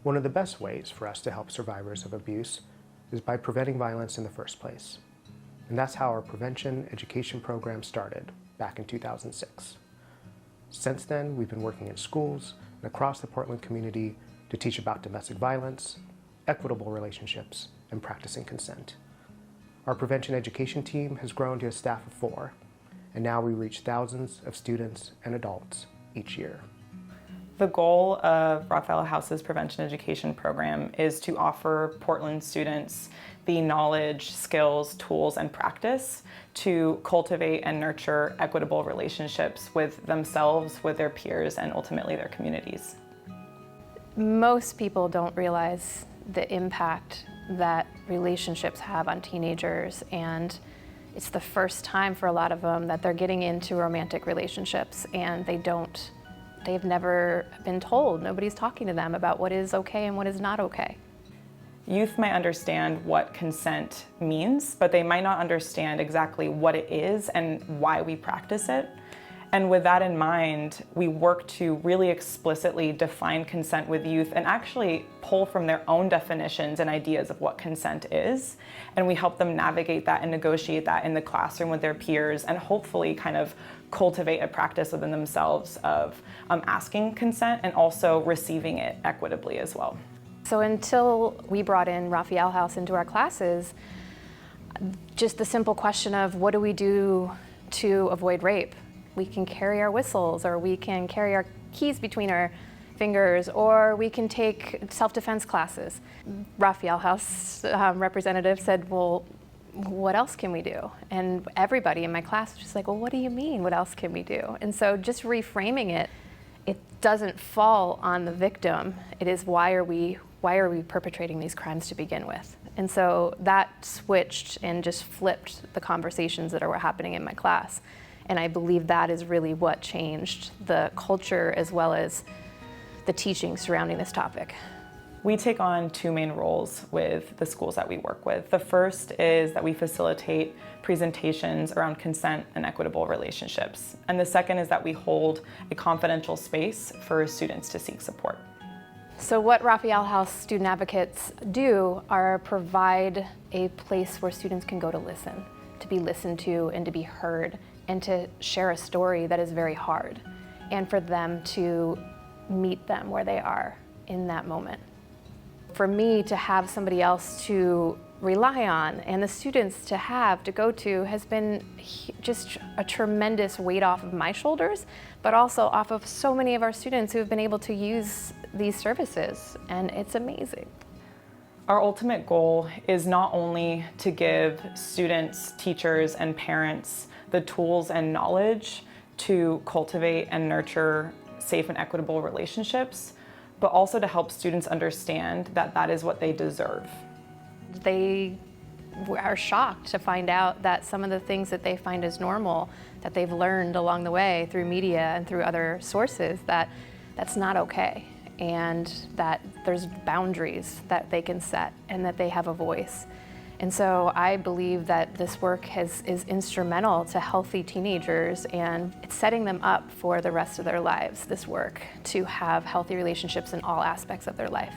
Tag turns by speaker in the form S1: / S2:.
S1: One of the best ways for us to help survivors of abuse is by preventing violence in the first place. And that's how our prevention education program started back in 2006. Since then, we've been working in schools and across the Portland community to teach about domestic violence, equitable relationships, and practicing consent. Our prevention education team has grown to a staff of 4, and now we reach thousands of students and adults each year.
S2: The goal of Raphael House's prevention education program is to offer Portland students the knowledge, skills, tools, and practice to cultivate and nurture equitable relationships with themselves, with their peers, and ultimately their communities.
S3: Most people don't realize the impact that relationships have on teenagers, and it's the first time for a lot of them that they're getting into romantic relationships, and they've never been told. Nobody's talking to them about what is okay and what is not okay.
S2: Youth might understand what consent means, but they might not understand exactly what it is and why we practice it. And with that in mind, we work to really explicitly define consent with youth and actually pull from their own definitions and ideas of what consent is. And we help them navigate that and negotiate that in the classroom with their peers, and hopefully kind of cultivate a practice within themselves of asking consent and also receiving it equitably as well.
S3: So until we brought in Raphael House into our classes, just the simple question of what do we do to avoid rape? We can carry our whistles, or we can carry our keys between our fingers, or we can take self-defense classes. Raphael House representative said, well, what else can we do? And everybody in my class was just like, well, what do you mean, what else can we do? And so just reframing it, it doesn't fall on the victim. It is why are we perpetrating these crimes to begin with? And so that switched and just flipped the conversations that were happening in my class. And I believe that is really what changed the culture as well as the teaching surrounding this topic.
S2: We take on 2 main roles with the schools that we work with. The first is that we facilitate presentations around consent and equitable relationships. And the second is that we hold a confidential space for students to seek support.
S3: So what Raphael House student advocates do are provide a place where students can go to listen, to be listened to and to be heard, and to share a story that is very hard, and for them to meet them where they are in that moment. For me to have somebody else to rely on and the students to go to has been just a tremendous weight off of my shoulders, but also off of so many of our students who have been able to use these services, and it's amazing.
S2: Our ultimate goal is not only to give students, teachers, and parents the tools and knowledge to cultivate and nurture safe and equitable relationships, but also to help students understand that that is what they deserve.
S3: They are shocked to find out that some of the things that they find as normal, that they've learned along the way through media and through other sources, that's not okay, and that there's boundaries that they can set and that they have a voice. And so I believe that this work is instrumental to healthy teenagers, and it's setting them up for the rest of their lives, this work, to have healthy relationships in all aspects of their life.